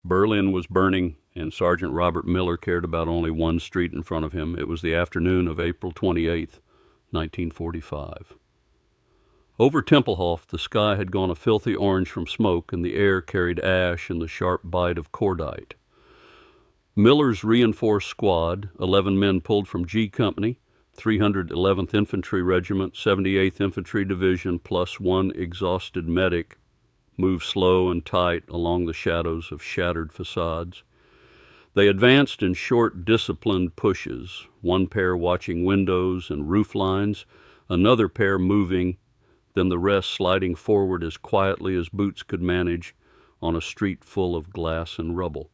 Berlin was burning, and Sergeant Robert Miller cared about only one street in front of him. It was the afternoon of April 28th, 1945. Over Tempelhof, the sky had gone a filthy orange from smoke, and the air carried ash and the sharp bite of cordite. Miller's reinforced squad, 11 men pulled from G Company, 311th Infantry Regiment, 78th Infantry Division, plus one exhausted medic, moved slow and tight along the shadows of shattered facades. They advanced in short, disciplined pushes, one pair watching windows and roof lines, another pair moving, then the rest sliding forward as quietly as boots could manage on a street full of glass and rubble.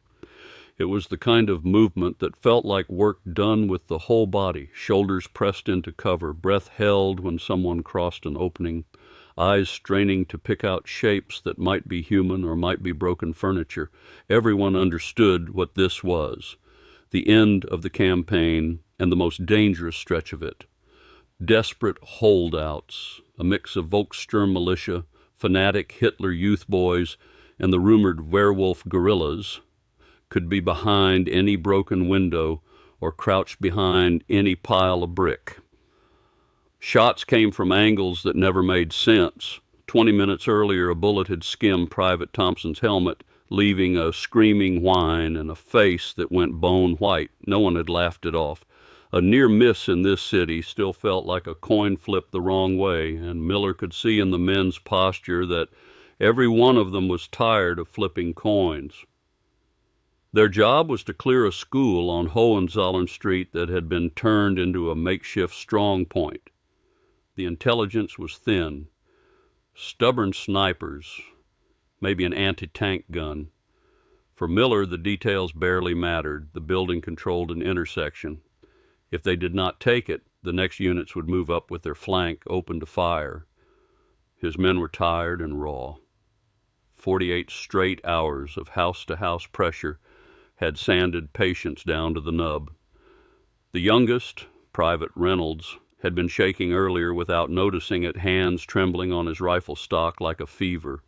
It was the kind of movement that felt like work done with the whole body, shoulders pressed into cover, breath held when someone crossed an opening, eyes straining to pick out shapes that might be human or might be broken furniture. Everyone understood what this was, the end of the campaign and the most dangerous stretch of it. Desperate holdouts, a mix of Volkssturm militia, fanatic Hitler youth boys, and the rumored werewolf guerrillas, could be behind any broken window or crouched behind any pile of brick. Shots came from angles that never made sense. 20 minutes earlier, a bullet had skimmed Private Thompson's helmet, leaving a screaming whine and a face that went bone white. No one had laughed it off. A near miss in this city still felt like a coin flip the wrong way, and Miller could see in the men's posture that every one of them was tired of flipping coins. Their job was to clear a school on Hohenzollern Street that had been turned into a makeshift strong point. The intelligence was thin. Stubborn snipers, maybe an anti-tank gun. For Miller, the details barely mattered. The building controlled an intersection. If they did not take it, the next units would move up with their flank open to fire. His men were tired and raw. 48 straight hours of house-to-house pressure had sanded patience down to the nub. The youngest, Private Reynolds, had been shaking earlier without noticing it, hands trembling on his rifle stock like a fever.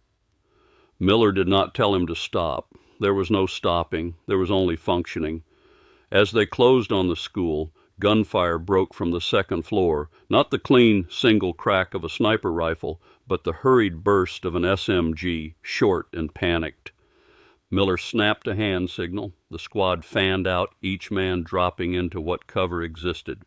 Miller did not tell him to stop. There was no stopping. There was only functioning. As they closed on the school, gunfire broke from the second floor, not the clean single crack of a sniper rifle, but the hurried burst of an SMG, short and panicked. Miller snapped a hand signal. The squad fanned out, each man dropping into what cover existed.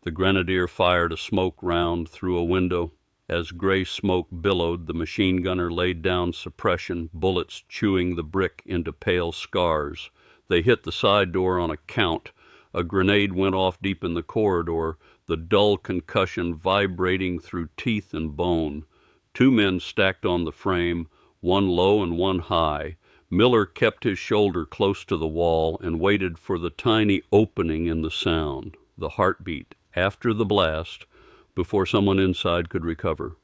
The grenadier fired a smoke round through a window. As gray smoke billowed, the machine gunner laid down suppression, bullets chewing the brick into pale scars. They hit the side door on a count. A grenade went off deep in the corridor, the dull concussion vibrating through teeth and bone. 2 men stacked on the frame, one low and one high. Miller kept his shoulder close to the wall and waited for the tiny opening in the sound, the heartbeat, after the blast, before someone inside could recover.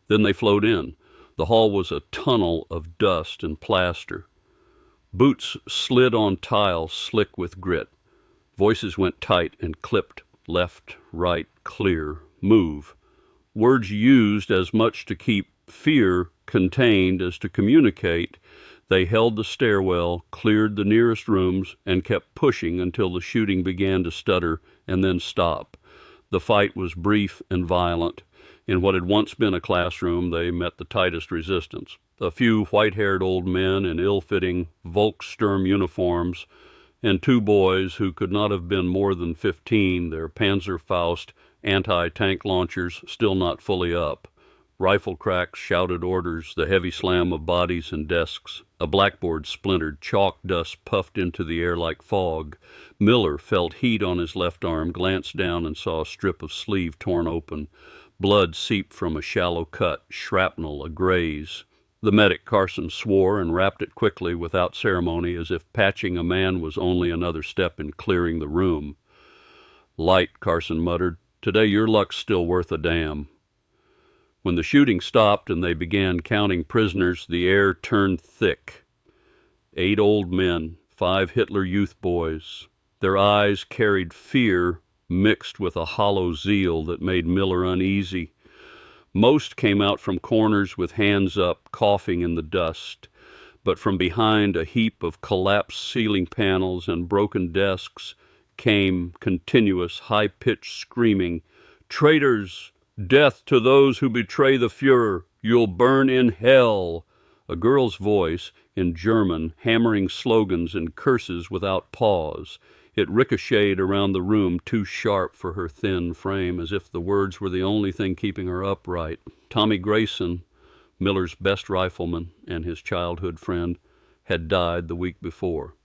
Then they flowed in. The hall was a tunnel of dust and plaster. Boots slid on tile slick with grit. Voices went tight and clipped, left, right, clear, move. Words used as much to keep fear contained as to communicate. They held the stairwell, cleared the nearest rooms, and kept pushing until the shooting began to stutter and then stop. The fight was brief and violent. In what had once been a classroom, they met the tightest resistance. A few white-haired old men in ill-fitting Volkssturm uniforms, and 2 boys who could not have been more than 15, their Panzerfaust anti-tank launchers still not fully up. Rifle cracks shouted orders, the heavy slam of bodies and desks. A blackboard splintered, chalk dust puffed into the air like fog. Miller felt heat on his left arm, glanced down and saw a strip of sleeve torn open. Blood seeped from a shallow cut, shrapnel, a graze. The medic, Carson, swore and wrapped it quickly without ceremony, as if patching a man was only another step in clearing the room. "Light," Carson muttered. "Today your luck's still worth a damn." When the shooting stopped and they began counting prisoners, the air turned thick. 8 old men, 5 Hitler youth boys. Their eyes carried fear mixed with a hollow zeal that made Miller uneasy. Most came out from corners with hands up, coughing in the dust. but from behind a heap of collapsed ceiling panels and broken desks came continuous high-pitched screaming, "Traitors! Death to those who betray the Führer! You'll burn in hell!" A girl's voice, in German, hammering slogans and curses without pause. It ricocheted around the room, too sharp for her thin frame, as if the words were the only thing keeping her upright. Tommy Grayson, Miller's best rifleman and his childhood friend, had died the week before.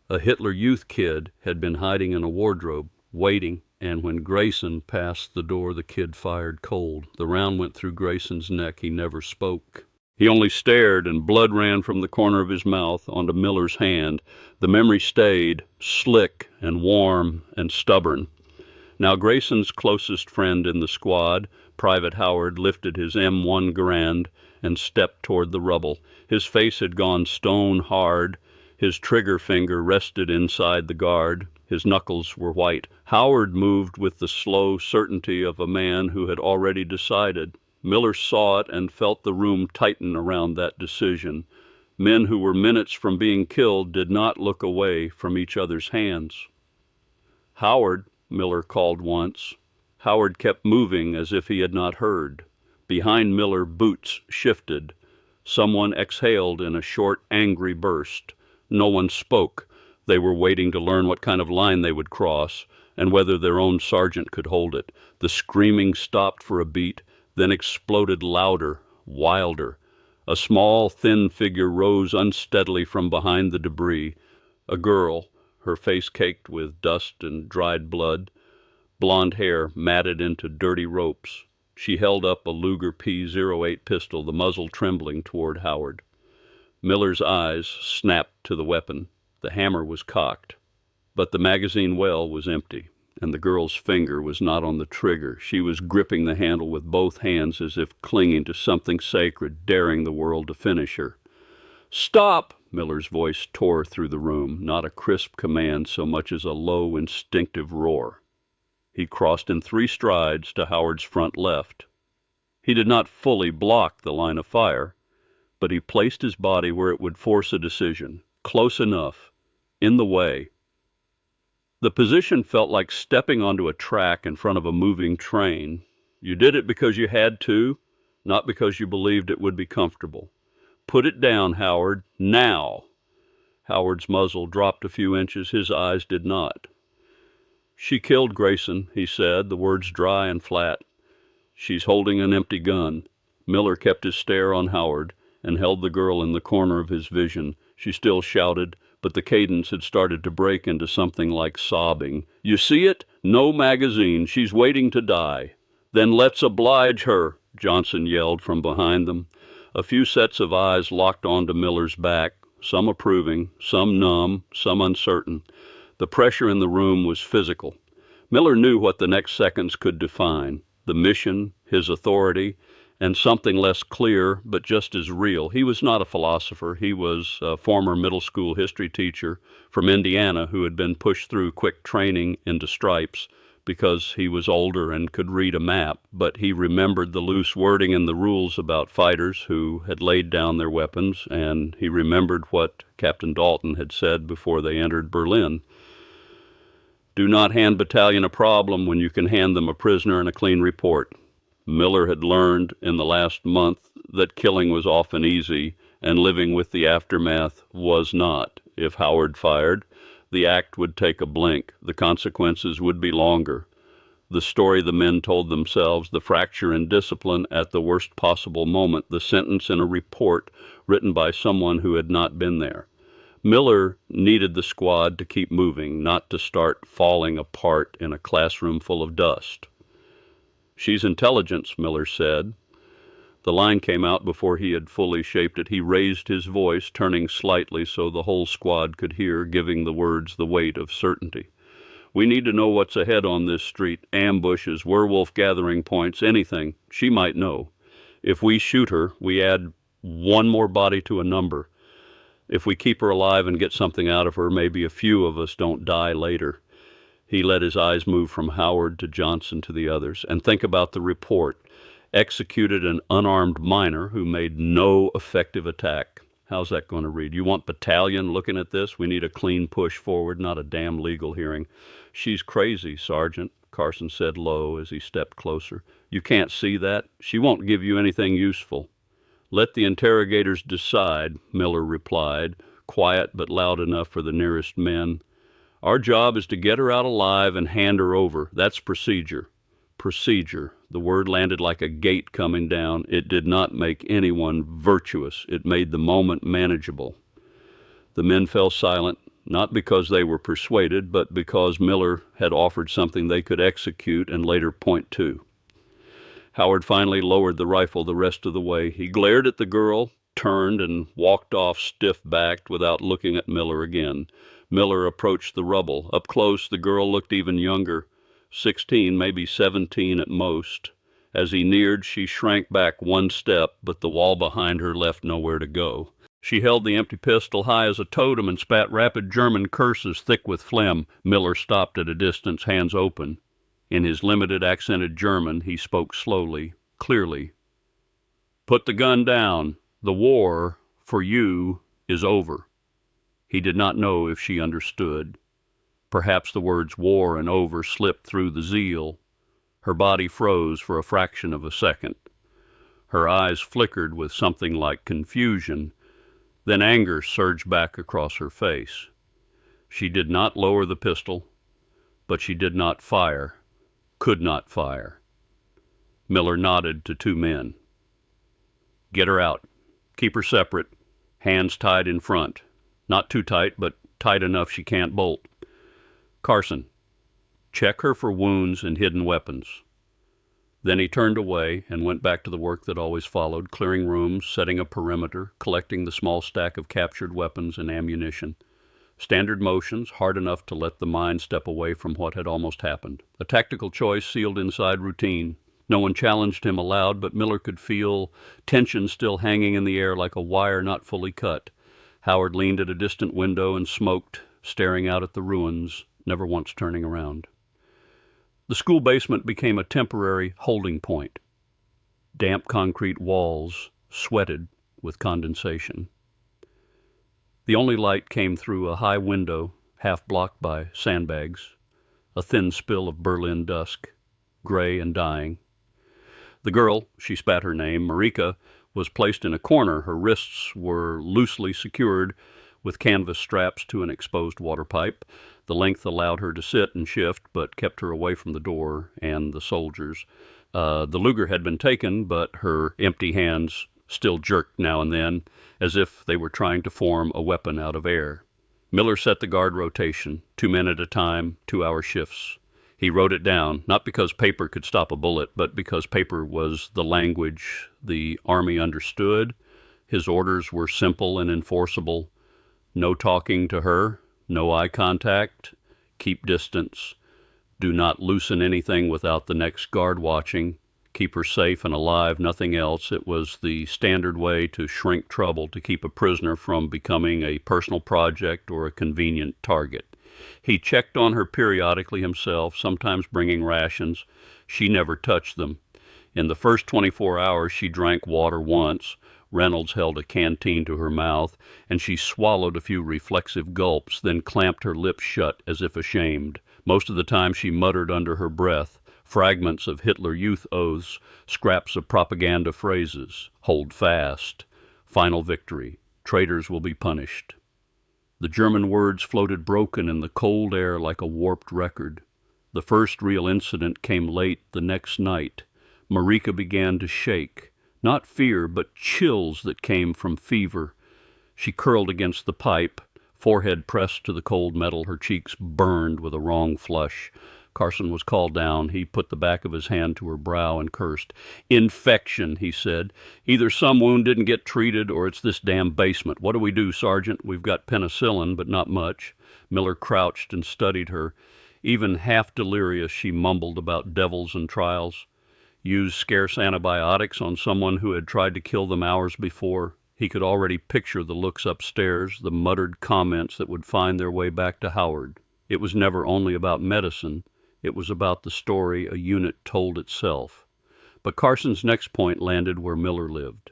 A Hitler Youth kid had been hiding in a wardrobe, waiting, and when Grayson passed the door, the kid fired cold. The round went through Grayson's neck. He never spoke. He only stared, and blood ran from the corner of his mouth onto Miller's hand. The memory stayed, slick and warm and stubborn. Now Grayson's closest friend in the squad, Private Howard, lifted his M1 Garand and stepped toward the rubble. His face had gone stone hard. His trigger finger rested inside the guard. His knuckles were white. Howard moved with the slow certainty of a man who had already decided. Miller saw it and felt the room tighten around that decision. Men who were minutes from being killed did not look away from each other's hands. "Howard," Miller called once. Howard kept moving as if he had not heard. Behind Miller, boots shifted. Someone exhaled in a short, angry burst. No one spoke. They were waiting to learn what kind of line they would cross and whether their own sergeant could hold it. The screaming stopped for a beat, then exploded louder, wilder. A small, thin figure rose unsteadily from behind the debris. A girl, her face caked with dust and dried blood, blonde hair matted into dirty ropes. She held up a Luger P-08 pistol, the muzzle trembling toward Howard. Miller's eyes snapped to the weapon. The hammer was cocked, but the magazine well was empty, and the girl's finger was not on the trigger. She was gripping the handle with both hands as if clinging to something sacred, daring the world to finish her. "Stop!" Miller's voice tore through the room, not a crisp command so much as a low, instinctive roar. He crossed in 3 strides to Howard's front left. He did not fully block the line of fire, but he placed his body where it would force a decision, close enough, in the way. The position felt like stepping onto a track in front of a moving train. You did it because you had to, not because you believed it would be comfortable. "Put it down, Howard, now." Howard's muzzle dropped a few inches. His eyes did not. "She killed Grayson," he said, the words dry and flat. "She's holding an empty gun." Miller kept his stare on Howard and held the girl in the corner of his vision. She still shouted, but the cadence had started to break into something like sobbing. "You see it? No magazine. She's waiting to die." "Then let's oblige her," Johnson yelled from behind them. A few sets of eyes locked onto Miller's back, some approving, some numb, some uncertain. The pressure in the room was physical. Miller knew what the next seconds could define: the mission, his authority, and something less clear but just as real. He was not a philosopher. He was a former middle school history teacher from Indiana who had been pushed through quick training into stripes because he was older and could read a map, but he remembered the loose wording in the rules about fighters who had laid down their weapons, and he remembered what Captain Dalton had said before they entered Berlin. "Do not hand battalion a problem when you can hand them a prisoner and a clean report." Miller had learned in the last month that killing was often easy, and living with the aftermath was not. If Howard fired, the act would take a blink. The consequences would be longer. The story the men told themselves, the fracture in discipline at the worst possible moment, the sentence in a report written by someone who had not been there. Miller needed the squad to keep moving, not to start falling apart in a classroom full of dust. "She's intelligence," Miller said. The line came out before he had fully shaped it. He raised his voice, turning slightly so the whole squad could hear, giving the words the weight of certainty. "We need to know what's ahead on this street. Ambushes, werewolf gathering points, anything. She might know. If we shoot her, we add one more body to a number. If we keep her alive and get something out of her, maybe a few of us don't die later." He let his eyes move from Howard to Johnson to the others. "And think about the report. Executed an unarmed miner who made no effective attack. How's that going to read? You want battalion looking at this? We need a clean push forward, not a damn legal hearing. She's crazy, Sergeant, Carson said low as he stepped closer. You can't see that? She won't give you anything useful. Let the interrogators decide, Miller replied, quiet but loud enough for the nearest men. Our job is to get her out alive and hand her over. That's procedure. Procedure. The word landed like a gate coming down. It did not make anyone virtuous. It made the moment manageable. The men fell silent, not because they were persuaded, but because Miller had offered something they could execute and later point to. Howard finally lowered the rifle the rest of the way. He glared at the girl, turned, and walked off stiff-backed without looking at Miller again. Miller approached the rubble. Up close, the girl looked even younger, 16, maybe 17 at most. As he neared, she shrank back one step, but the wall behind her left nowhere to go. She held the empty pistol high as a totem and spat rapid German curses thick with phlegm. Miller stopped at a distance, hands open. In his limited accented German, he spoke slowly, clearly. Put the gun down. The war, for you, is over. He did not know if she understood. Perhaps the words war and over slipped through the zeal. Her body froze for a fraction of a second. Her eyes flickered with something like confusion. Then anger surged back across her face. She did not lower the pistol, but she did not fire, could not fire. Miller nodded to two men. Get her out. Keep her separate, hands tied in front. Not too tight, but tight enough she can't bolt. Carson, check her for wounds and hidden weapons. Then he turned away and went back to the work that always followed, clearing rooms, setting a perimeter, collecting the small stack of captured weapons and ammunition. Standard motions, hard enough to let the mind step away from what had almost happened. A tactical choice sealed inside routine. No one challenged him aloud, but Miller could feel tension still hanging in the air like a wire not fully cut. Howard leaned at a distant window and smoked, staring out at the ruins, never once turning around. The school basement became a temporary holding point. Damp concrete walls sweated with condensation. The only light came through a high window, half blocked by sandbags, a thin spill of Berlin dusk, gray and dying. The girl, she spat her name, Marika, was placed in a corner. Her wrists were loosely secured with canvas straps to an exposed water pipe. The length allowed her to sit and shift, but kept her away from the door and the soldiers. The Luger had been taken, but her empty hands still jerked now and then, as if they were trying to form a weapon out of air. Miller set the guard rotation, 2 men at a time, 2-hour shifts. He wrote it down, not because paper could stop a bullet, but because paper was the language the Army understood. His orders were simple and enforceable. No talking to her, no eye contact, keep distance, do not loosen anything without the next guard watching, keep her safe and alive, nothing else. It was the standard way to shrink trouble, to keep a prisoner from becoming a personal project or a convenient target. He checked on her periodically himself, sometimes bringing rations. She never touched them. In the first 24 hours, she drank water once. Reynolds held a canteen to her mouth, and she swallowed a few reflexive gulps, then clamped her lips shut as if ashamed. Most of the time she muttered under her breath, fragments of Hitler Youth oaths, scraps of propaganda phrases, hold fast, final victory, traitors will be punished. The German words floated broken in the cold air like a warped record. The first real incident came late the next night. Marika began to shake. Not fear, but chills that came from fever. She curled against the pipe, forehead pressed to the cold metal, her cheeks burned with a wrong flush. Carson was called down. He put the back of his hand to her brow and cursed. Infection, he said. Either some wound didn't get treated or it's this damn basement. What do we do, Sergeant? We've got penicillin, but not much. Miller crouched and studied her. Even half delirious, she mumbled about devils and trials. Use scarce antibiotics on someone who had tried to kill them hours before. He could already picture the looks upstairs, the muttered comments that would find their way back to Howard. It was never only about medicine. It was about the story a unit told itself. But Carson's next point landed where Miller lived.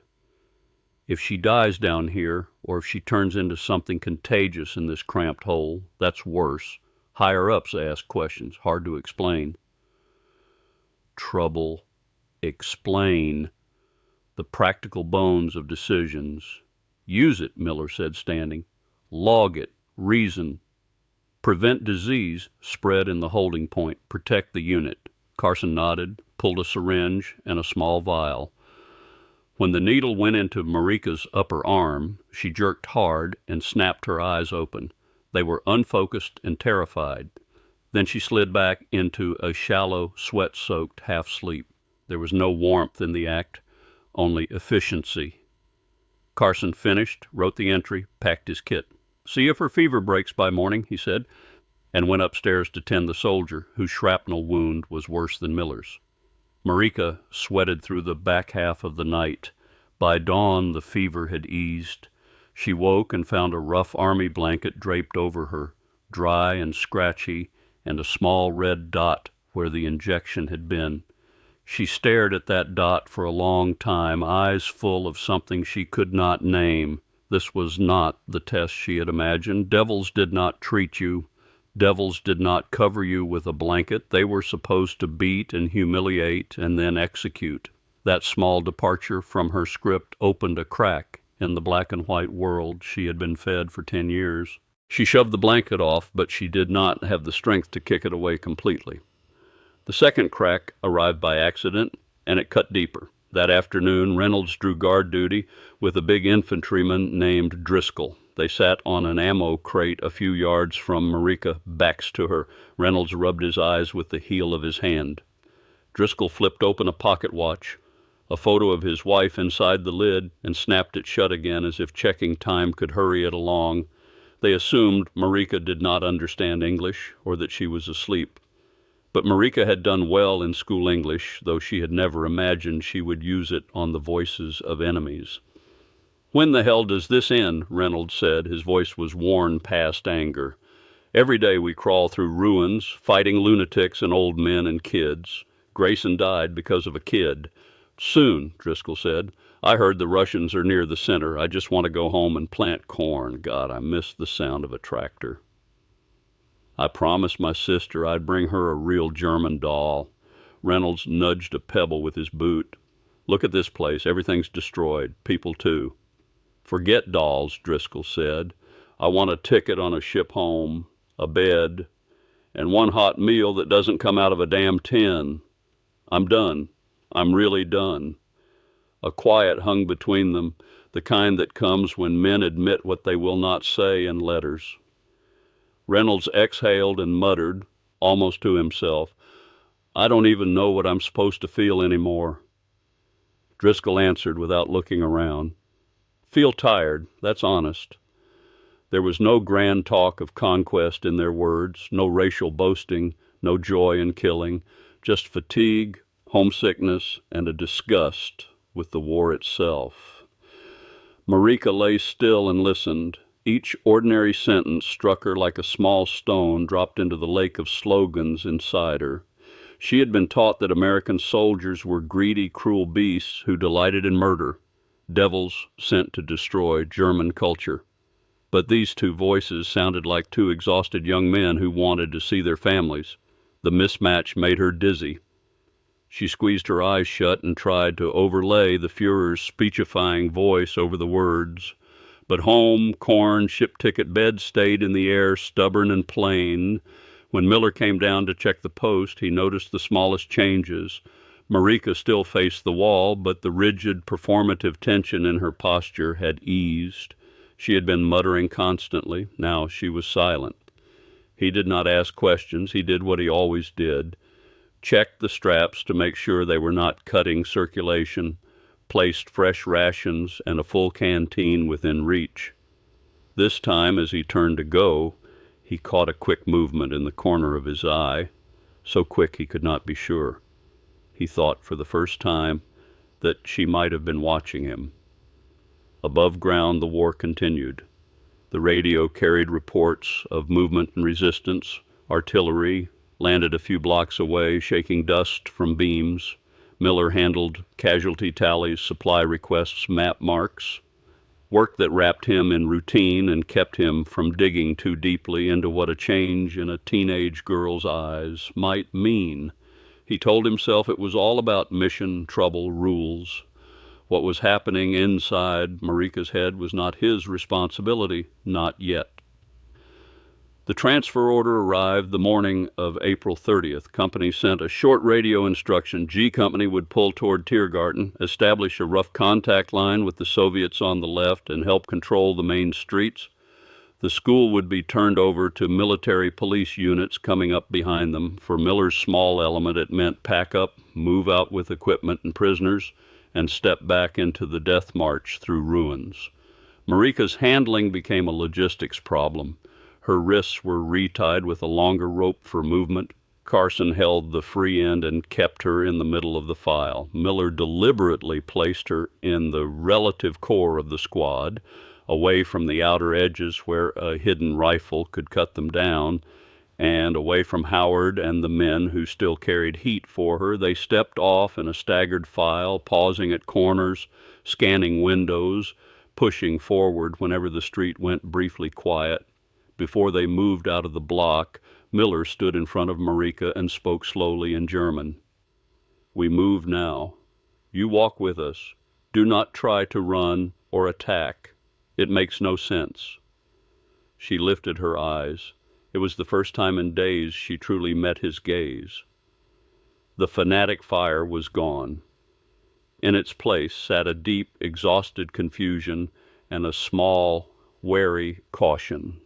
If she dies down here, or if she turns into something contagious in this cramped hole, that's worse. Higher-ups ask questions, hard to explain. Trouble. Explain. The practical bones of decisions. Use it, Miller said, standing. Log it. Reason. Prevent disease, spread in the holding point. Protect the unit. Carson nodded, pulled a syringe and a small vial. When the needle went into Marika's upper arm, she jerked hard and snapped her eyes open. They were unfocused and terrified. Then she slid back into a shallow, sweat-soaked half-sleep. There was no warmth in the act, only efficiency. Carson finished, wrote the entry, packed his kit. "See if her fever breaks by morning," he said, and went upstairs to tend the soldier, whose shrapnel wound was worse than Miller's. Marika sweated through the back half of the night. By dawn, the fever had eased. She woke and found a rough army blanket draped over her, dry and scratchy, and a small red dot where the injection had been. She stared at that dot for a long time, eyes full of something she could not name. This was not the test she had imagined. Devils did not treat you. Devils did not cover you with a blanket. They were supposed to beat and humiliate and then execute. That small departure from her script opened a crack in the black and white world she had been fed for 10 years. She shoved the blanket off, but she did not have the strength to kick it away completely. The second crack arrived by accident, and it cut deeper. That afternoon, Reynolds drew guard duty with a big infantryman named Driscoll. They sat on an ammo crate a few yards from Marika, backs to her. Reynolds rubbed his eyes with the heel of his hand. Driscoll flipped open a pocket watch, a photo of his wife inside the lid, and snapped it shut again as if checking time could hurry it along. They assumed Marika did not understand English or that she was asleep. But Marika had done well in school English, though she had never imagined she would use it on the voices of enemies. "When the hell does this end?" Reynolds said. His voice was worn past anger. "Every day we crawl through ruins, fighting lunatics and old men and kids. Grayson died because of a kid." "Soon," Driscoll said. "I heard the Russians are near the center. I just want to go home and plant corn. God, I miss the sound of a tractor." "I promised my sister I'd bring her a real German doll." Reynolds nudged a pebble with his boot. "Look at this place. Everything's destroyed. People, too." "Forget dolls," Driscoll said. "I want a ticket on a ship home, a bed, and one hot meal that doesn't come out of a damn tin. I'm done. I'm really done." A quiet hung between them, the kind that comes when men admit what they will not say in letters. Reynolds exhaled and muttered, almost to himself, "I don't even know what I'm supposed to feel anymore." Driscoll answered without looking around, "Feel tired, that's honest." There was no grand talk of conquest in their words, no racial boasting, no joy in killing, just fatigue, homesickness, and a disgust with the war itself. Marika lay still and listened. Each ordinary sentence struck her like a small stone dropped into the lake of slogans inside her. She had been taught that American soldiers were greedy, cruel beasts who delighted in murder, devils sent to destroy German culture. But these two voices sounded like two exhausted young men who wanted to see their families. The mismatch made her dizzy. She squeezed her eyes shut and tried to overlay the Führer's speechifying voice over the words. But home, corn, ship ticket, bed stayed in the air, stubborn and plain. When Miller came down to check the post, he noticed the smallest changes. Marika still faced the wall, but the rigid, performative tension in her posture had eased. She had been muttering constantly. Now she was silent. He did not ask questions. He did what he always did. Checked the straps to make sure they were not cutting circulation, placed fresh rations and a full canteen within reach. This time, as he turned to go, he caught a quick movement in the corner of his eye, so quick he could not be sure. He thought for the first time that she might have been watching him. Above ground, the war continued. The radio carried reports of movement and resistance. Artillery landed a few blocks away, shaking dust from beams. Miller handled casualty tallies, supply requests, map marks. work that wrapped him in routine and kept him from digging too deeply into what a change in a teenage girl's eyes might mean. He told himself it was all about mission, trouble, rules. What was happening inside Marika's head was not his responsibility, not yet. The transfer order arrived the morning of April 30th. Company sent a short radio instruction. G Company would pull toward Tiergarten, establish a rough contact line with the Soviets on the left, and help control the main streets. The school would be turned over to military police units coming up behind them. For Miller's small element, it meant pack up, move out with equipment and prisoners, and step back into the death march through ruins. Marika's handling became a logistics problem. Her wrists were retied with a longer rope for movement. Carson held the free end and kept her in the middle of the file. Miller deliberately placed her in the relative core of the squad, away from the outer edges where a hidden rifle could cut them down, and away from Howard and the men who still carried heat for her. They stepped off in a staggered file, pausing at corners, scanning windows, pushing forward whenever the street went briefly quiet. Before they moved out of the block, Miller stood in front of Marika and spoke slowly in German. "We move now. You walk with us. Do not try to run or attack. It makes no sense." She lifted her eyes. It was the first time in days she truly met his gaze. The fanatic fire was gone. In its place sat a deep, exhausted confusion and a small, wary caution.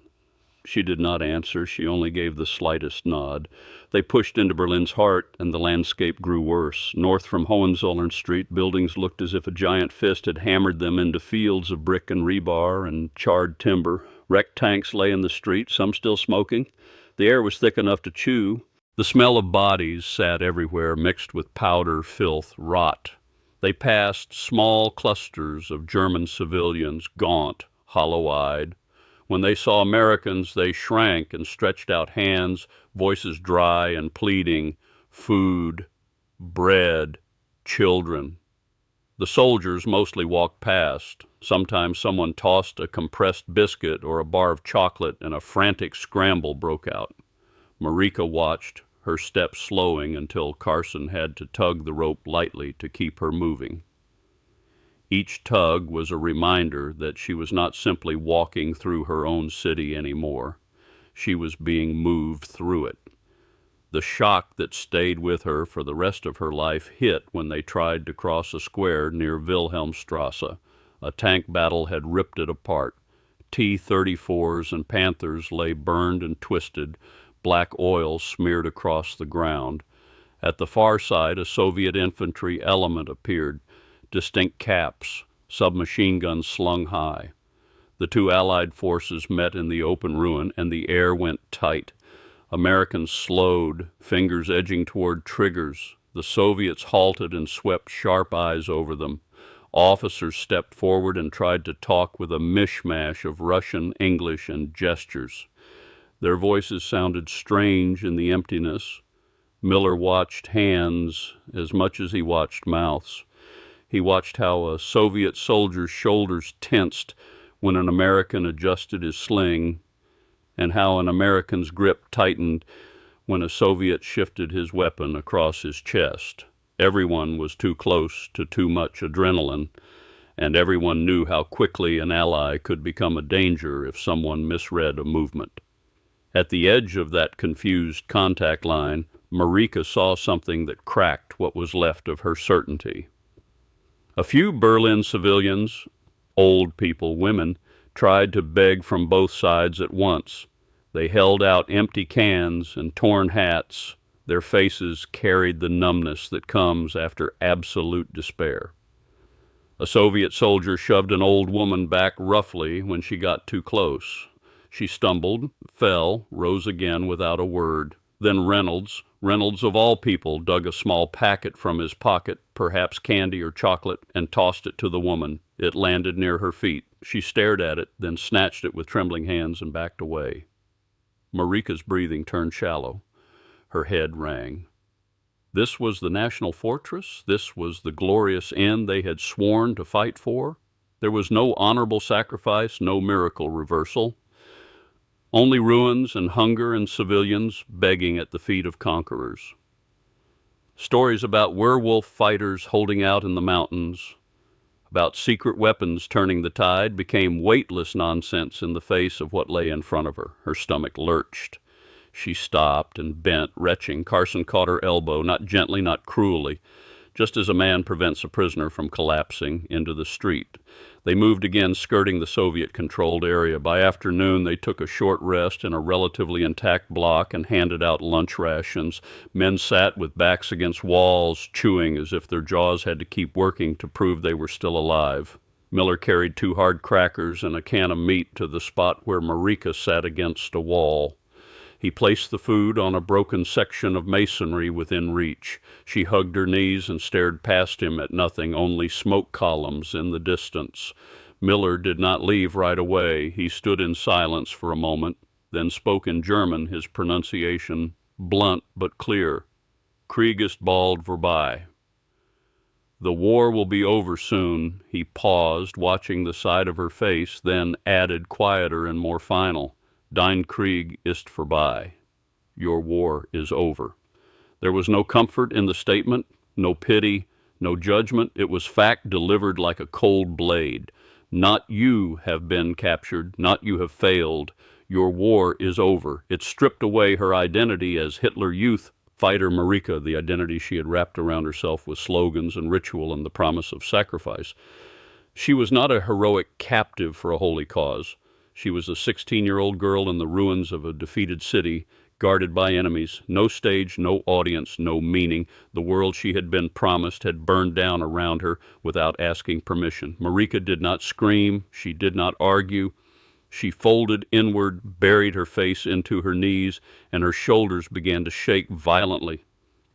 She did not answer. She only gave the slightest nod. They pushed into Berlin's heart, and the landscape grew worse. North from Hohenzollern Street, buildings looked as if a giant fist had hammered them into fields of brick and rebar and charred timber. Wrecked tanks lay in the street, some still smoking. The air was thick enough to chew. The smell of bodies sat everywhere, mixed with powder, filth, rot. They passed small clusters of German civilians, gaunt, hollow-eyed. When they saw Americans, they shrank and stretched out hands, voices dry and pleading, food, bread, children. The soldiers mostly walked past. Sometimes someone tossed a compressed biscuit or a bar of chocolate, and a frantic scramble broke out. Marika watched, her steps slowing until Carson had to tug the rope lightly to keep her moving. Each tug was a reminder that she was not simply walking through her own city anymore. She was being moved through it. The shock that stayed with her for the rest of her life hit when they tried to cross a square near Wilhelmstrasse. A tank battle had ripped it apart. T-34s and Panthers lay burned and twisted, black oil smeared across the ground. At the far side, a Soviet infantry element appeared. Distinct caps, submachine guns slung high. The two Allied forces met in the open ruin, and the air went tight. Americans slowed, fingers edging toward triggers. The Soviets halted and swept sharp eyes over them. Officers stepped forward and tried to talk with a mishmash of Russian, English, and gestures. Their voices sounded strange in the emptiness. Miller watched hands as much as he watched mouths. He watched how a Soviet soldier's shoulders tensed when an American adjusted his sling, and how an American's grip tightened when a Soviet shifted his weapon across his chest. Everyone was too close to too much adrenaline, and everyone knew how quickly an ally could become a danger if someone misread a movement. At the edge of that confused contact line, Marika saw something that cracked what was left of her certainty. A few Berlin civilians, old people, women, tried to beg from both sides at once. They held out empty cans and torn hats. Their faces carried the numbness that comes after absolute despair. A Soviet soldier shoved an old woman back roughly when she got too close. She stumbled, fell, rose again without a word. Then Reynolds of all people, dug a small packet from his pocket, perhaps candy or chocolate, and tossed it to the woman. It landed near her feet. She stared at it, then snatched it with trembling hands and backed away. Marika's breathing turned shallow. Her head rang. This was the national fortress? This was the glorious end they had sworn to fight for? There was no honorable sacrifice, no miracle reversal. Only ruins and hunger and civilians begging at the feet of conquerors. Stories about werewolf fighters holding out in the mountains, about secret weapons turning the tide, became weightless nonsense in the face of what lay in front of her. Her stomach lurched. She stopped and bent, retching. Carson caught her elbow, not gently, not cruelly, just as a man prevents a prisoner from collapsing into the street. They moved again, skirting the Soviet-controlled area. By afternoon, they took a short rest in a relatively intact block and handed out lunch rations. Men sat with backs against walls, chewing as if their jaws had to keep working to prove they were still alive. Miller carried 2 hard crackers and a can of meat to the spot where Marika sat against a wall. He placed the food on a broken section of masonry within reach. She hugged her knees and stared past him at nothing, only smoke columns in the distance. Miller did not leave right away. He stood in silence for a moment, then spoke in German, his pronunciation blunt but clear. Krieg ist bald vorbei. The war will be over soon. He paused, watching the side of her face, then added, quieter and more final, Dein Krieg ist vorbei. Your war is over. There was no comfort in the statement, no pity, no judgment. It was fact delivered like a cold blade. Not you have been captured, not you have failed. Your war is over. It stripped away her identity as Hitler Youth fighter Marika, the identity she had wrapped around herself with slogans and ritual and the promise of sacrifice. She was not a heroic captive for a holy cause. She was a 16-year-old girl in the ruins of a defeated city, guarded by enemies. No stage, no audience, no meaning. The world she had been promised had burned down around her without asking permission. Marika did not scream. She did not argue. She folded inward, buried her face into her knees, and her shoulders began to shake violently.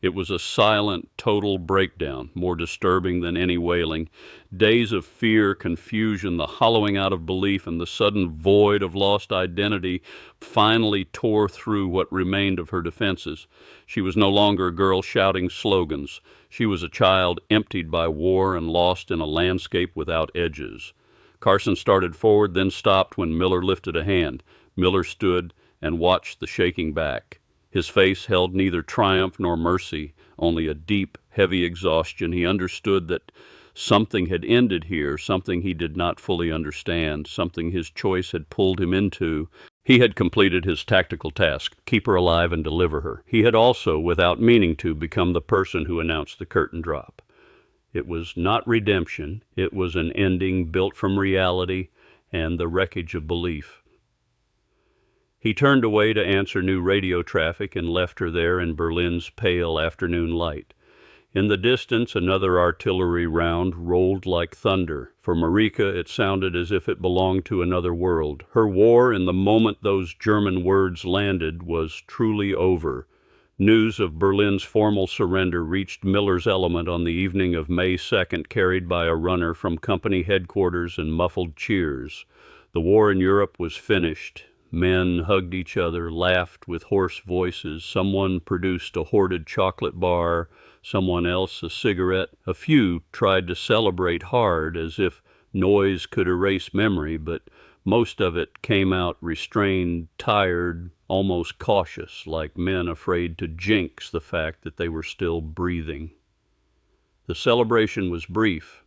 It was a silent, total breakdown, more disturbing than any wailing. Days of fear, confusion, the hollowing out of belief, and the sudden void of lost identity finally tore through what remained of her defenses. She was no longer a girl shouting slogans. She was a child emptied by war and lost in a landscape without edges. Carson started forward, then stopped when Miller lifted a hand. Miller stood and watched the shaking back. His face held neither triumph nor mercy, only a deep, heavy exhaustion. He understood that something had ended here, something he did not fully understand, something his choice had pulled him into. He had completed his tactical task, keep her alive and deliver her. He had also, without meaning to, become the person who announced the curtain drop. It was not redemption. It was an ending built from reality and the wreckage of belief. He turned away to answer new radio traffic and left her there in Berlin's pale afternoon light. In the distance, another artillery round rolled like thunder. For Marika, it sounded as if it belonged to another world. Her war, in the moment those German words landed, was truly over. News of Berlin's formal surrender reached Miller's Element on the evening of May 2nd, carried by a runner from company headquarters and muffled cheers. The war in Europe was finished. Men hugged each other, laughed with hoarse voices. Someone produced a hoarded chocolate bar, someone else a cigarette. A few tried to celebrate hard, as if noise could erase memory, but most of it came out restrained, tired, almost cautious, like men afraid to jinx the fact that they were still breathing. The celebration was brief.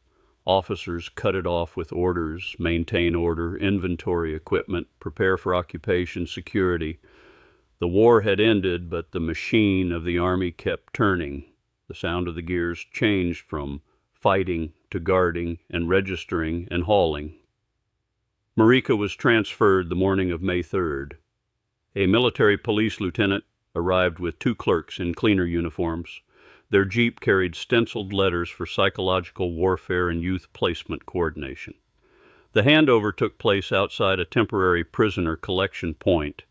Officers cut it off with orders: maintain order, inventory equipment, prepare for occupation, security. The war had ended, but the machine of the army kept turning. The sound of the gears changed from fighting to guarding and registering and hauling. Marika was transferred the morning of May 3rd. A military police lieutenant arrived with 2 clerks in cleaner uniforms. Their jeep carried stenciled letters for psychological warfare and youth placement coordination. The handover took place outside a temporary prisoner collection point,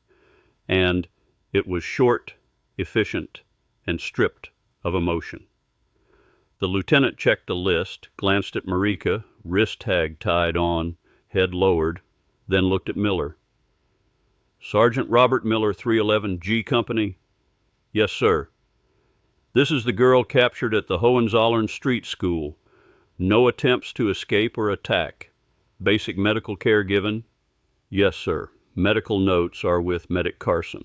and it was short, efficient, and stripped of emotion. The lieutenant checked a list, glanced at Marika, wrist tag tied on, head lowered, then looked at Miller. "Sergeant Robert Miller, 311 G Company?" "Yes, sir." "This is the girl captured at the Hohenzollern Street School. No attempts to escape or attack. Basic medical care given? Yes, sir. Medical notes are with Medic Carson.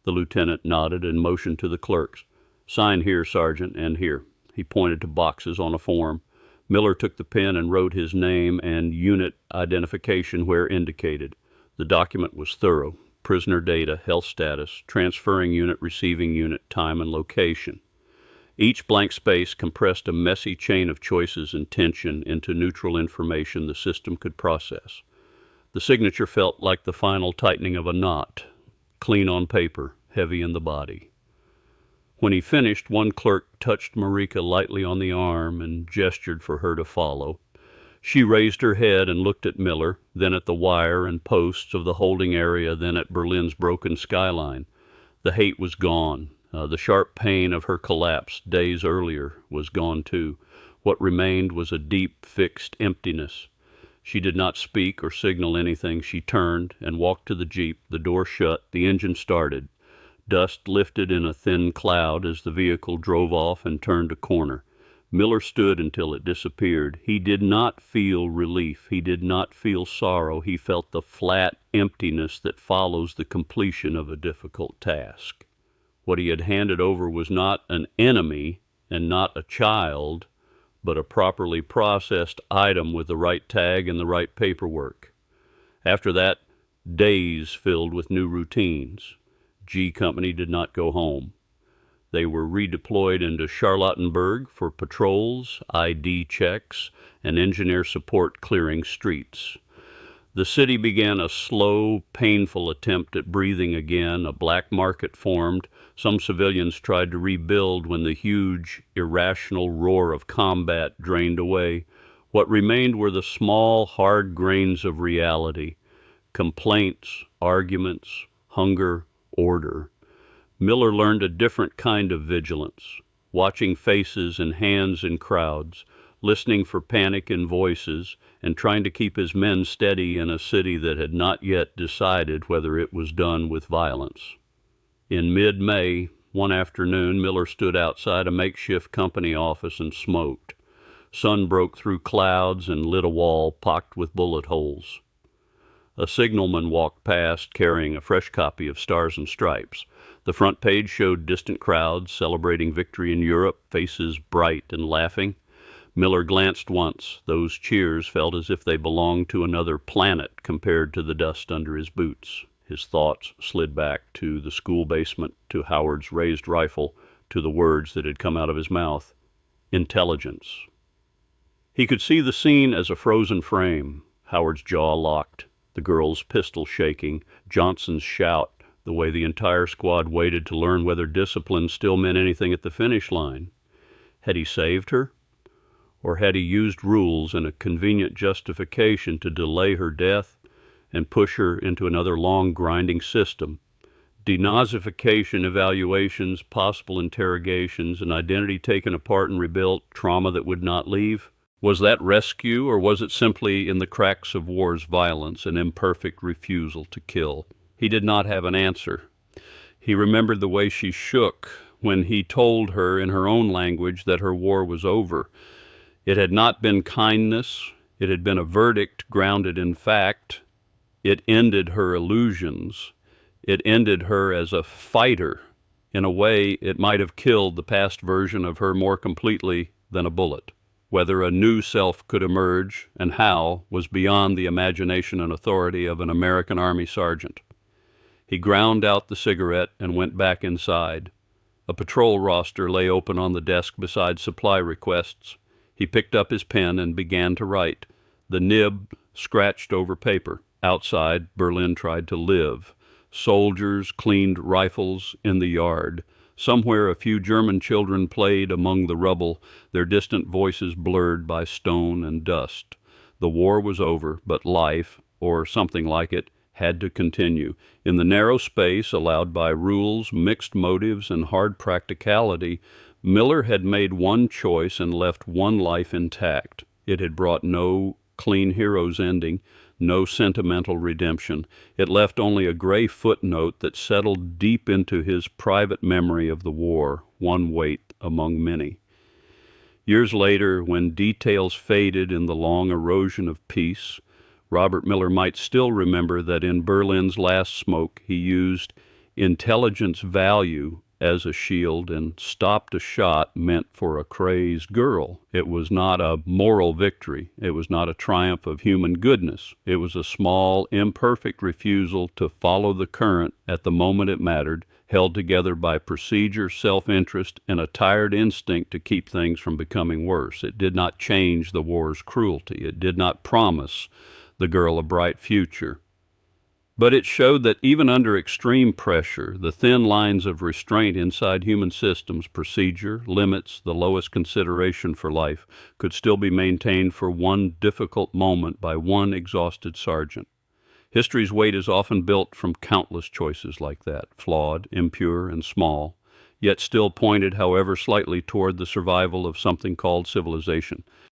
The lieutenant nodded and motioned to the clerks. Sign here, Sergeant, and here. He pointed to boxes on a form. Miller took the pen and wrote his name and unit identification where indicated. The document was thorough. Prisoner data, health status, transferring unit, receiving unit, time and location. Each blank space compressed a messy chain of choices and tension into neutral information the system could process. The signature felt like the final tightening of a knot, clean on paper, heavy in the body. When he finished, one clerk touched Marika lightly on the arm and gestured for her to follow. She raised her head and looked at Miller, then at the wire and posts of the holding area, then at Berlin's broken skyline. The hate was gone. The sharp pain of her collapse days earlier was gone too. What remained was a deep, fixed emptiness. She did not speak or signal anything. She turned and walked to the jeep. The door shut. The engine started. Dust lifted in a thin cloud as the vehicle drove off and turned a corner. Miller stood until it disappeared. He did not feel relief. He did not feel sorrow. He felt the flat emptiness that follows the completion of a difficult task. What he had handed over was not an enemy and not a child, but a properly processed item with the right tag and the right paperwork. After that, days filled with new routines. G Company did not go home. They were redeployed into Charlottenburg for patrols, ID checks, and engineer support clearing streets. The city began a slow, painful attempt at breathing again. A black market formed. Some civilians tried to rebuild when the huge, irrational roar of combat drained away. What remained were the small, hard grains of reality: complaints, arguments, hunger, order. Miller learned a different kind of vigilance, watching faces and hands in crowds, listening for panic in voices, and trying to keep his men steady in a city that had not yet decided whether it was done with violence. In mid-May, one afternoon, Miller stood outside a makeshift company office and smoked. Sun broke through clouds and lit a wall pocked with bullet holes. A signalman walked past carrying a fresh copy of Stars and Stripes. The front page showed distant crowds celebrating victory in Europe, faces bright and laughing. Miller glanced once. Those cheers felt as if they belonged to another planet compared to the dust under his boots. His thoughts slid back to the school basement, to Howard's raised rifle, to the words that had come out of his mouth. Intelligence. He could see the scene as a frozen frame. Howard's jaw locked, the girl's pistol shaking, Johnson's shout, the way the entire squad waited to learn whether discipline still meant anything at the finish line. Had he saved her? Or had he used rules and a convenient justification to delay her death and push her into another long, grinding system? Denazification evaluations, possible interrogations, an identity taken apart and rebuilt, trauma that would not leave. Was that rescue, or was it simply in the cracks of war's violence, an imperfect refusal to kill? He did not have an answer. He remembered the way she shook when he told her in her own language that her war was over. It had not been kindness. It had been a verdict grounded in fact. It ended her illusions. It ended her as a fighter. In a way, it might have killed the past version of her more completely than a bullet. Whether a new self could emerge, and how, was beyond the imagination and authority of an American Army sergeant. He ground out the cigarette and went back inside. A patrol roster lay open on the desk beside supply requests. He picked up his pen and began to write. The nib scratched over paper. Outside, Berlin tried to live. Soldiers cleaned rifles in the yard. Somewhere a few German children played among the rubble, their distant voices blurred by stone and dust. The war was over, but life, or something like it, had to continue. In the narrow space allowed by rules, mixed motives, and hard practicality, Miller had made one choice and left one life intact. It had brought no clean hero's ending, no sentimental redemption. It left only a gray footnote that settled deep into his private memory of the war, one weight among many. Years later, when details faded in the long erosion of peace, Robert Miller might still remember that in Berlin's Last Smoke he used intelligence value as a shield and stopped a shot meant for a crazed girl. It was not a moral victory. It was not a triumph of human goodness. It was a small, imperfect refusal to follow the current at the moment it mattered, held together by procedure, self-interest, and a tired instinct to keep things from becoming worse. It did not change the war's cruelty. It did not promise the girl a bright future. But it showed that even under extreme pressure, the thin lines of restraint inside human systems, procedure, limits, the lowest consideration for life, could still be maintained for one difficult moment by one exhausted sergeant. History's weight is often built from countless choices like that, flawed, impure, and small, yet still pointed, however slightly, toward the survival of something called civilization.